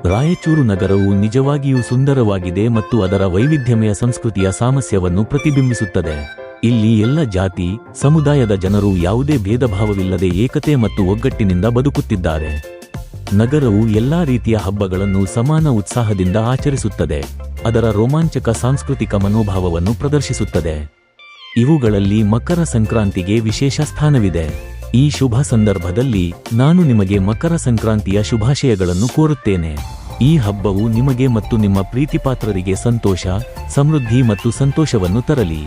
ರಾಯಚೂರು ನಗರವು ನಿಜವಾಗಿಯೂ ಸುಂದರವಾಗಿದೆ ಮತ್ತು ಅದರ ವೈವಿಧ್ಯಮಯ ಸಂಸ್ಕೃತಿಯ ಸಾಮರಸ್ಯವನ್ನು ಪ್ರತಿಬಿಂಬಿಸುತ್ತದೆ. ಇಲ್ಲಿ ಎಲ್ಲ ಜಾತಿ, ಸಮುದಾಯದ ಜನರು ಯಾವುದೇ ಭೇದಭಾವವಿಲ್ಲದೆ ಏಕತೆ ಮತ್ತು ಒಗ್ಗಟ್ಟಿನಿಂದ ಬದುಕುತ್ತಿದ್ದಾರೆ. ನಗರವು ಎಲ್ಲಾ ರೀತಿಯ ಹಬ್ಬಗಳನ್ನು ಸಮಾನ ಉತ್ಸಾಹದಿಂದ ಆಚರಿಸುತ್ತದೆ. ಅದರ ರೋಮಾಂಚಕ ಸಾಂಸ್ಕೃತಿಕ ಮನೋಭಾವವನ್ನು ಪ್ರದರ್ಶಿಸುತ್ತದೆ. ಇವುಗಳಲ್ಲಿ ಮಕರ ಸಂಕ್ರಾಂತಿಗೆ ವಿಶೇಷ ಸ್ಥಾನವಿದೆ. ಈ ಶುಭ ಸಂದರ್ಭದಲ್ಲಿ ನಾನು ನಿಮಗೆ ಮಕರ ಸಂಕ್ರಾಂತಿಯ ಶುಭಾಶಯಗಳನ್ನು ಕೋರುತ್ತೇನೆ. ಈ ಹಬ್ಬವು ನಿಮಗೆ ಮತ್ತು ನಿಮ್ಮ ಪ್ರೀತಿಪಾತ್ರರಿಗೆ ಸಂತೋಷ, ಸಮೃದ್ಧಿ ಮತ್ತು ಸಂತೋಷವನ್ನು ತರಲಿ.